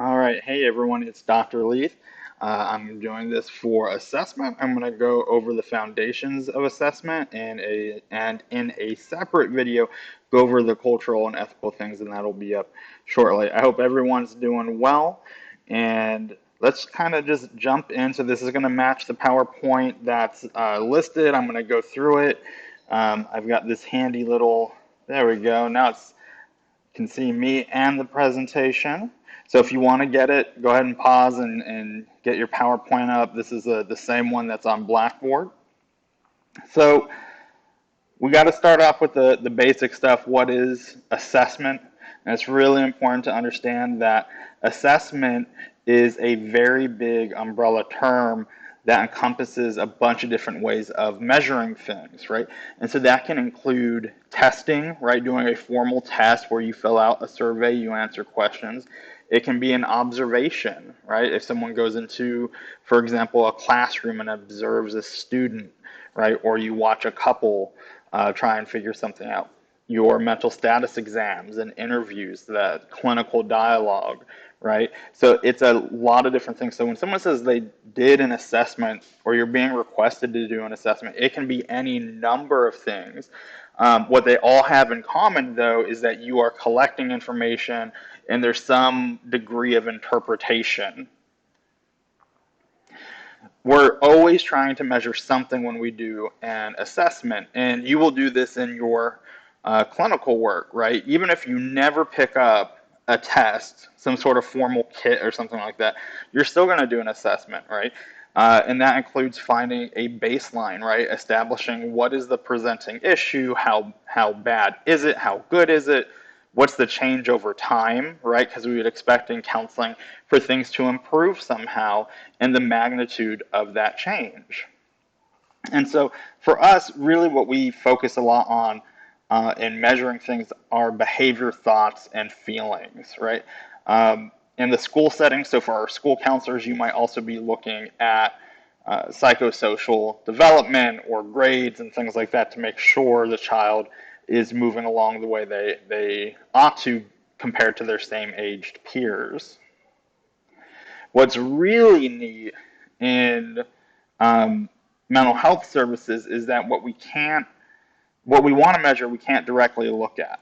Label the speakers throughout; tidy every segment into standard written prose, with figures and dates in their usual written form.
Speaker 1: All right, hey everyone, it's Dr. Leith. I'm doing this for assessment. I'm going to go over the foundations of assessment and in a separate video go over the cultural and ethical things, and that'll be up shortly. I hope everyone's doing well, and let's kind of just jump into this. Is going to match the PowerPoint that's listed. I'm going to go through it. I've got this handy little. There we go. Now it's can see me and the presentation. So if you want to get it, go ahead and pause and get your PowerPoint up. This is the same one that's on Blackboard. So we got to start off with the basic stuff. What is assessment? And it's really important to understand that assessment is a very big umbrella term that encompasses a bunch of different ways of measuring things, right? And so that can include testing, right? Doing a formal test where you fill out a survey, you answer questions. It can be an observation, right? If someone goes into, for example, a classroom and observes a student, right? Or you watch a couple try and figure something out. Your mental status exams and interviews, the clinical dialogue, right? So it's a lot of different things. So when someone says they did an assessment or you're being requested to do an assessment, it can be any number of things. What they all have in common, though, is that you are collecting information and there's some degree of interpretation. We're always trying to measure something when we do an assessment, and you will do this in your clinical work, right? Even if you never pick up a test, some sort of formal kit or something like that, you're still going to do an assessment, right? And that includes finding a baseline, right? Establishing what is the presenting issue, how bad is it, how good is it, what's the change over time, right? Because we would expect in counseling for things to improve somehow and the magnitude of that change. And so for us, really what we focus a lot on in measuring things are behavior, thoughts, and feelings, right? In the school setting, so for our school counselors, you might also be looking at psychosocial development or grades and things like that to make sure the child is moving along the way they ought to compared to their same aged peers. What's really neat in mental health services is that what we want to measure, we can't directly look at,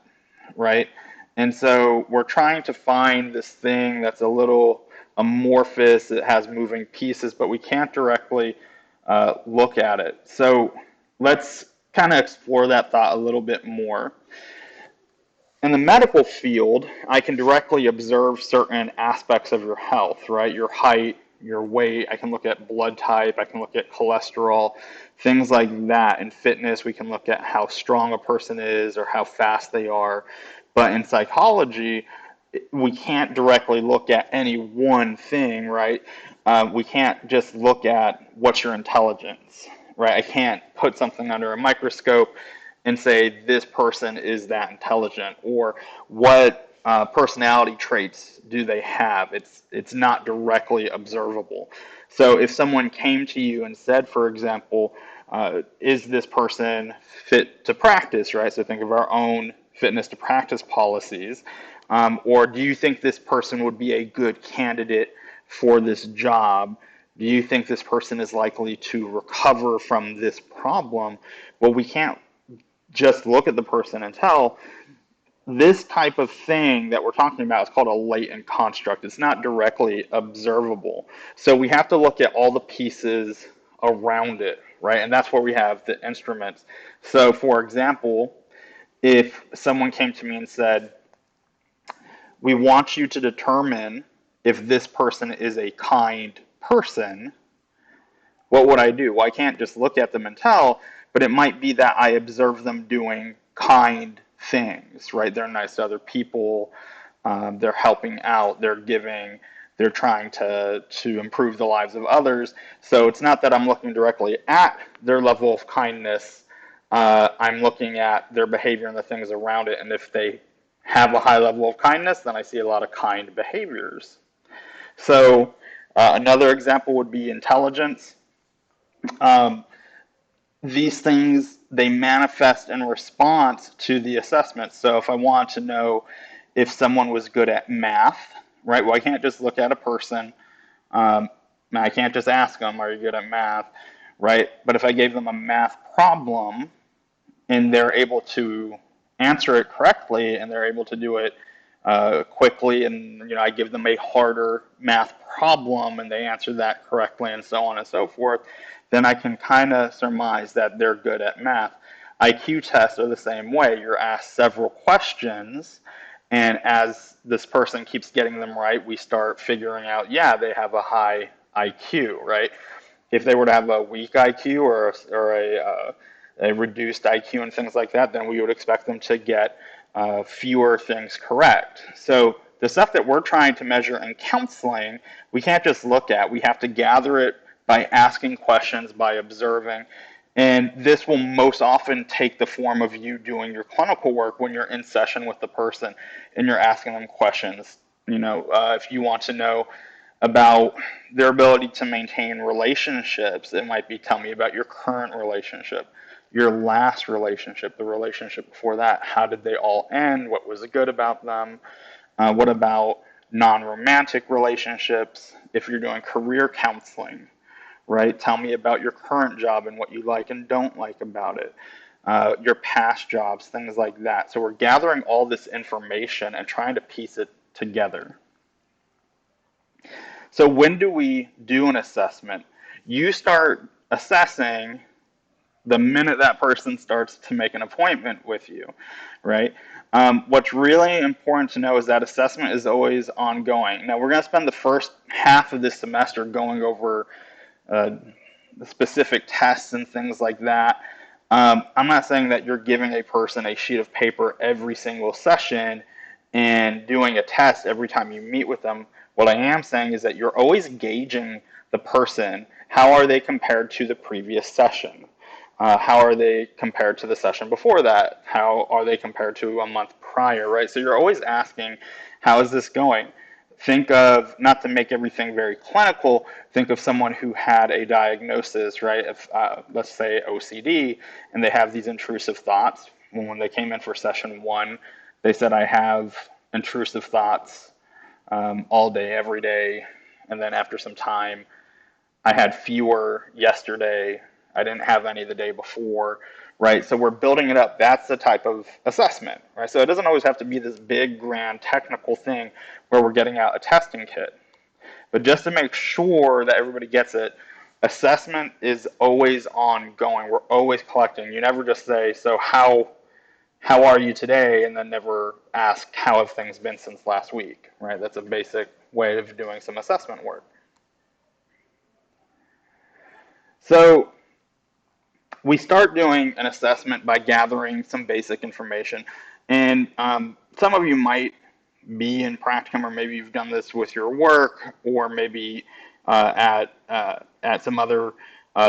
Speaker 1: right? And so we're trying to find this thing that's a little amorphous, it has moving pieces, but we can't directly look at it. So let's kind of explore that thought a little bit more. In the medical field, I can directly observe certain aspects of your health, right? Your height, your weight. I can look at blood type. I can look at cholesterol, things like that. In fitness, we can look at how strong a person is or how fast they are. But in psychology, we can't directly look at any one thing, right? We can't just look at what's your intelligence, right? I can't put something under a microscope and say this person is that intelligent or what personality traits do they have. It's not directly observable. So if someone came to you and said, for example, is this person fit to practice, right? So think of our own fitness to practice policies. Or do you think this person would be a good candidate for this job? Do you think this person is likely to recover from this problem? Well, we can't just look at the person and tell. This type of thing that we're talking about is called a latent construct. It's not directly observable. So we have to look at all the pieces around it, right? And that's where we have the instruments. So, for example, if someone came to me and said, we want you to determine if this person is a kind person, what would I do? Well, I can't just look at them and tell, but it might be that I observe them doing kind things, right? They're nice to other people, they're helping out, they're giving, they're trying to improve the lives of others. So it's not that I'm looking directly at their level of kindness, I'm looking at their behavior and the things around it, and if they have a high level of kindness, then I see a lot of kind behaviors. So another example would be intelligence. Um, these things, they manifest in response to the assessment. So if I want to know if someone was good at math, right? Well, I can't just look at a person. Um, I can't just ask them, are you good at math, right? But if I gave them a math problem and they're able to answer it correctly and they're able to do it quickly, and I give them a harder math problem and they answer that correctly, and so on and so forth, then I can kind of surmise that they're good at math. IQ tests are the same way. You're asked several questions, and as this person keeps getting them right, we start figuring out, yeah, they have a high IQ, right? If they were to have a weak IQ or a reduced IQ and things like that, then we would expect them to get fewer things correct. So the stuff that we're trying to measure in counseling, we can't just look at. We have to gather it by asking questions, by observing. And this will most often take the form of you doing your clinical work when you're in session with the person and you're asking them questions. If you want to know about their ability to maintain relationships, it might be, tell me about your current relationship, your last relationship, the relationship before that. How did they all end? What was good about them? What about non-romantic relationships? If you're doing career counseling, right? Tell me about your current job and what you like and don't like about it. Your past jobs, things like that. So we're gathering all this information and trying to piece it together. So when do we do an assessment? You start assessing the minute that person starts to make an appointment with you, right? What's really important to know is that assessment is always ongoing. Now, we're going to spend the first half of this semester going over the specific tests and things like that. I'm not saying that you're giving a person a sheet of paper every single session and doing a test every time you meet with them. What I am saying is that you're always gauging the person. How are they compared to the previous session? How are they compared to the session before that? How are they compared to a month prior, right? So you're always asking, how is this going? Think of, not to make everything very clinical, think of someone who had a diagnosis, right? If, let's say, OCD, and they have these intrusive thoughts. When they came in for session 1, they said, I have intrusive thoughts all day, every day. And then after some time, I had fewer yesterday. I didn't have any the day before, right? So we're building it up. That's the type of assessment, right? So it doesn't always have to be this big, grand, technical thing where we're getting out a testing kit. But just to make sure that everybody gets it, assessment is always ongoing. We're always collecting. You never just say, so how are you today? And then never ask, how have things been since last week, right? That's a basic way of doing some assessment work. So we start doing an assessment by gathering some basic information. And some of you might be in practicum, or maybe you've done this with your work, or maybe at some other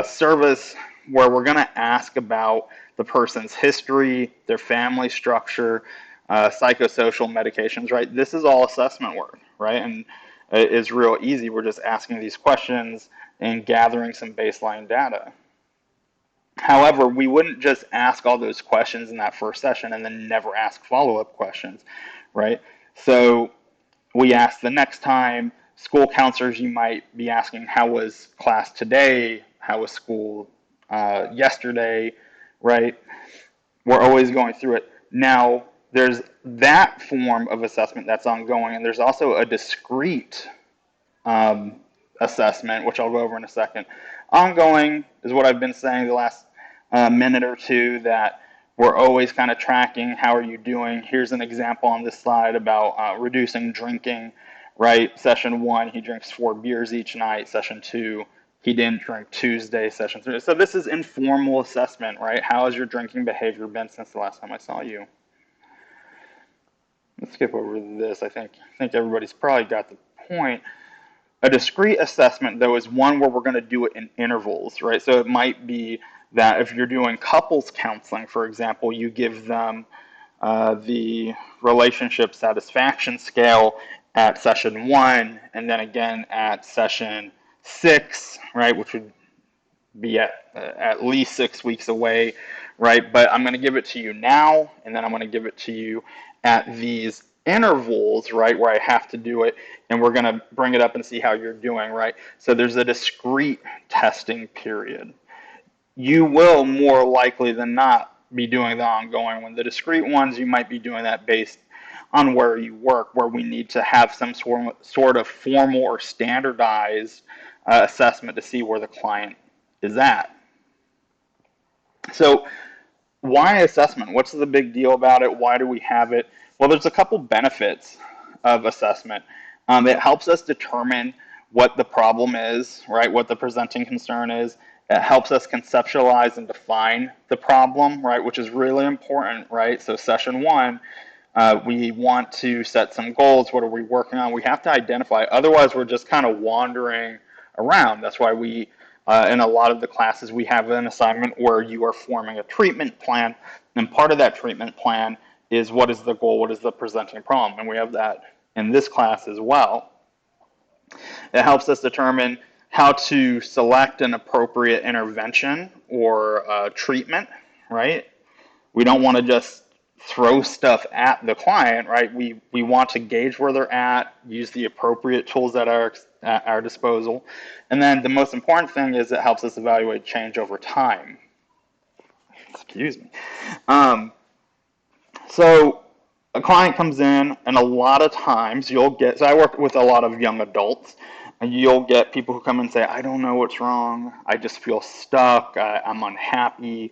Speaker 1: service where we're going to ask about the person's history, their family structure, psychosocial medications, right? This is all assessment work, right? And it's real easy. We're just asking these questions and gathering some baseline data. However, we wouldn't just ask all those questions in that first session and then never ask follow-up questions, right? So we ask the next time. School counselors, you might be asking, how was class today? How was school yesterday, right? We're always going through it. Now, there's that form of assessment that's ongoing, and there's also a discrete assessment, which I'll go over in a second. Ongoing is what I've been saying the last minute or two, that we're always kind of tracking, how are you doing? Here's an example on this slide about reducing drinking, right? Session 1, he drinks 4 beers each night. Session 2, he didn't drink Tuesday. Session 3. So this is informal assessment, right? How has your drinking behavior been since the last time I saw you? Let's skip over this. I think everybody's probably got the point. A discrete assessment, though, is one where we're going to do it in intervals, right? So it might be that if you're doing couples counseling, for example, you give them the relationship satisfaction scale at session 1, and then again at session 6, right, which would be at least 6 weeks away, right? But I'm going to give it to you now, and then I'm going to give it to you at these intervals, right, where I have to do it, and we're going to bring it up and see how you're doing, right? So there's a discrete testing period. You will more likely than not be doing the ongoing one. The discrete ones, you might be doing that based on where you work, where we need to have some sort of formal or standardized assessment to see where the client is at. So why assessment? What's the big deal about it? Why do we have it? Well, there's a couple benefits of assessment. It helps us determine what the problem is, right? What the presenting concern is. It helps us conceptualize and define the problem, right? Which is really important, right? So session one, we want to set some goals. What are we working on? We have to identify. Otherwise, we're just kind of wandering around. That's why we, in a lot of the classes, we have an assignment where you are forming a treatment plan. And part of that treatment plan is what is the goal? What is the presenting problem? And we have that in this class as well. It helps us determine how to select an appropriate intervention or treatment, right? We don't want to just throw stuff at the client, right? We want to gauge where they're at, use the appropriate tools at our disposal. And then the most important thing is it helps us evaluate change over time. Excuse me. So a client comes in, and a lot of times you'll get, so I work with a lot of young adults, and you'll get people who come and say, I don't know what's wrong. I just feel stuck. I'm unhappy.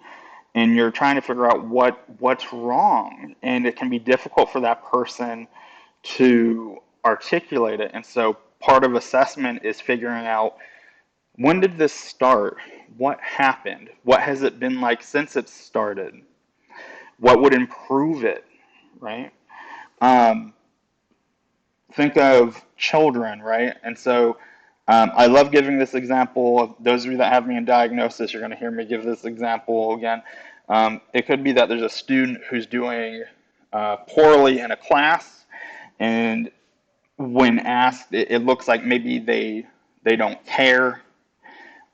Speaker 1: And you're trying to figure out what's wrong. And it can be difficult for that person to articulate it. And so part of assessment is figuring out, when did this start? What happened? What has it been like since it started? What would improve it, right? Um, think of children, right? And so I love giving this example. Those of you that have me in diagnosis, you're going to hear me give this example again. It could be that there's a student who's doing poorly in a class, and when asked, it looks like maybe they don't care.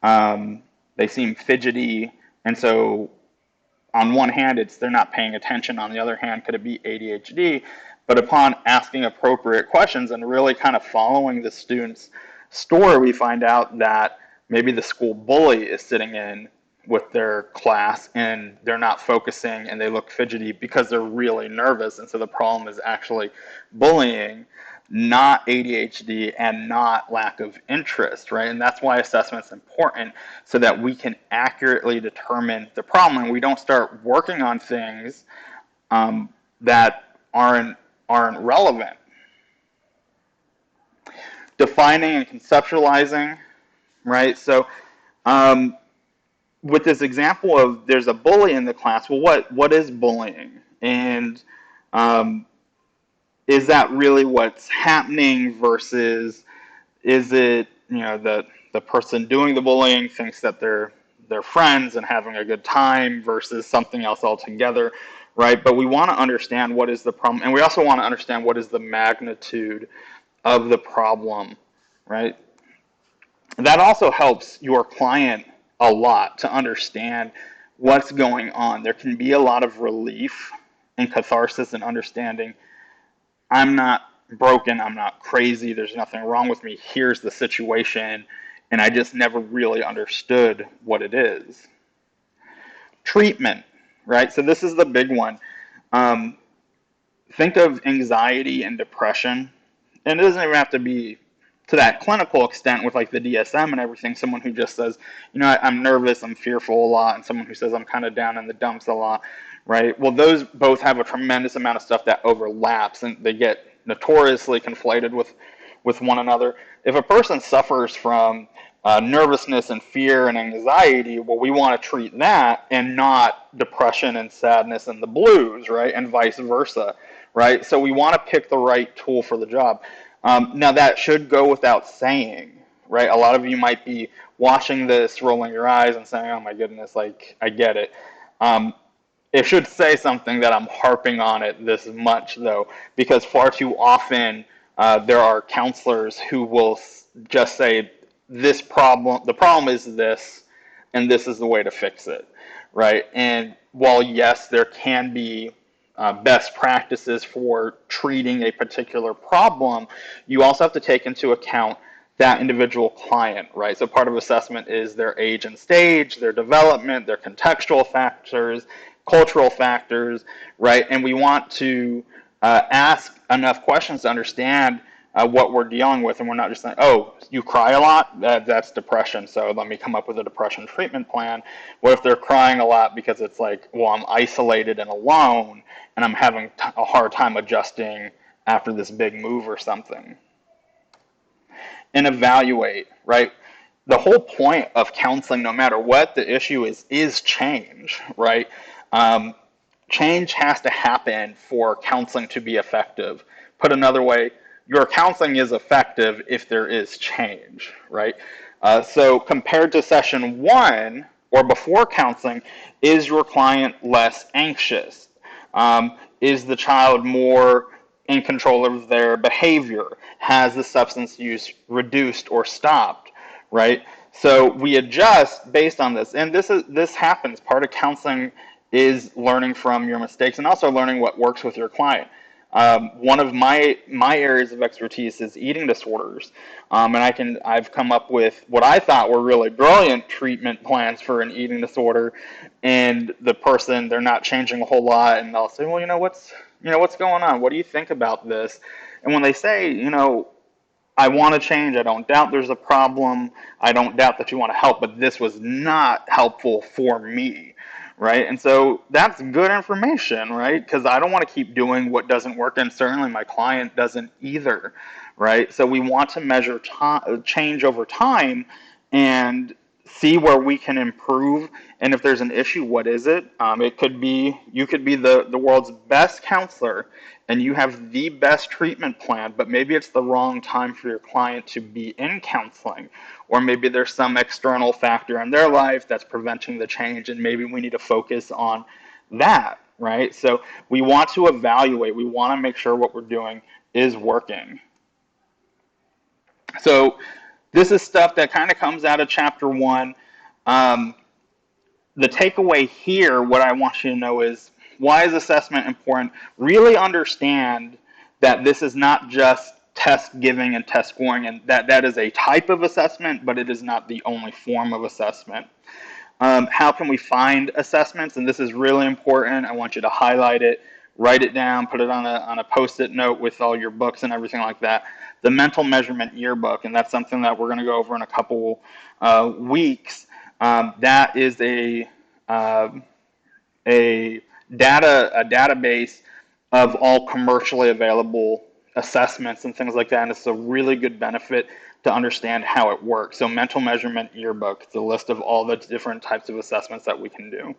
Speaker 1: They seem fidgety, and so on one hand, it's they're not paying attention. On the other hand, could it be ADHD? But upon asking appropriate questions and really kind of following the student's story, we find out that maybe the school bully is sitting in with their class and they're not focusing and they look fidgety because they're really nervous. And so the problem is actually bullying, not ADHD and not lack of interest, right? And that's why assessment's important, so that we can accurately determine the problem and we don't start working on things that aren't relevant. Defining and conceptualizing, right? So with this example of there's a bully in the class, well, what is bullying? And is that really what's happening versus is it, the person doing the bullying thinks that they're friends and having a good time versus something else altogether, right? But we want to understand what is the problem, and we also want to understand what is the magnitude of the problem, right? That also helps your client a lot to understand what's going on. There can be a lot of relief and catharsis in understanding I'm not broken, I'm not crazy, there's nothing wrong with me, here's the situation, and I just never really understood what it is. Treatment, right? So this is the big one. Think of anxiety and depression, and it doesn't even have to be to that clinical extent with like the DSM and everything. Someone who just says, I'm nervous, I'm fearful a lot, and someone who says I'm kind of down in the dumps a lot, right? Well, those both have a tremendous amount of stuff that overlaps, and they get notoriously conflated with one another. If a person suffers from nervousness and fear and anxiety, well, we want to treat that and not depression and sadness and the blues, right? And vice versa, right? So we want to pick the right tool for the job. Now, that should go without saying, right? A lot of you might be watching this, rolling your eyes and saying, oh my goodness, like, I get it. It should say something that I'm harping on it this much, though, because far too often there are counselors who will just say, the problem is this, and this is the way to fix it, right? And while, yes, there can be best practices for treating a particular problem, you also have to take into account that individual client, right? So part of assessment is their age and stage, their development, their contextual factors, cultural factors, right? And we want to ask enough questions to understand what we're dealing with, and we're not just saying, oh, you cry a lot, that's depression, so let me come up with a depression treatment plan. What if they're crying a lot because it's like, well, I'm isolated and alone, and I'm having a hard time adjusting after this big move or something? And evaluate, right? The whole point of counseling, no matter what the issue is change, right? Change has to happen for counseling to be effective. Put another way, your counseling is effective if there is change, right? So compared to session one or before counseling, is your client less anxious? Is the child more in control of their behavior? Has the substance use reduced or stopped, right? So we adjust based on this, and this happens. Part of counseling is learning from your mistakes and also learning what works with your client. One of my areas of expertise is eating disorders, and I've come up with what I thought were really brilliant treatment plans for an eating disorder, and the person, they're not changing a whole lot, and they'll say, well, what's going on? What do you think about this? And when they say, I want to change. I don't doubt there's a problem. I don't doubt that you want to help, but this was not helpful for me, right? And so that's good information, right? Because I don't want to keep doing what doesn't work, and certainly my client doesn't either, right? So we want to measure change over time and see where we can improve. And if there's an issue, what is it? It could be, you could be the world's best counselor and you have the best treatment plan, but maybe it's the wrong time for your client to be in counseling. Or maybe there's some external factor in their life that's preventing the change, and maybe we need to focus on that, right? So we want to evaluate, we want to make sure what we're doing is working. So this is stuff that kind of comes out of chapter one. The takeaway here, what I want you to know is, why is assessment important? Really understand that this is not just test giving and test scoring, and that is a type of assessment, but it is not the only form of assessment. How can we find assessments? And this is really important. I want you to highlight it, write it down, put it on a Post-it note with all your books and everything like that. The Mental Measurement Yearbook, and that's something that we're going to go over in a couple weeks. That is a database of all commercially available assessments and things like that, and it's a really good benefit to understand how it works. So Mental Measurement Yearbook, it's a list of all the different types of assessments that we can do.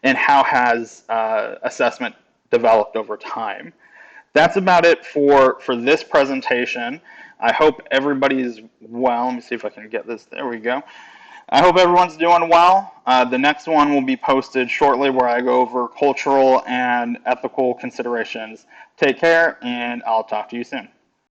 Speaker 1: And how has assessment developed over time. That's about it for this presentation. I hope everybody's well. Let me see if I can get this. There we go. I hope everyone's doing well. The next one will be posted shortly where I go over cultural and ethical considerations. Take care, and I'll talk to you soon.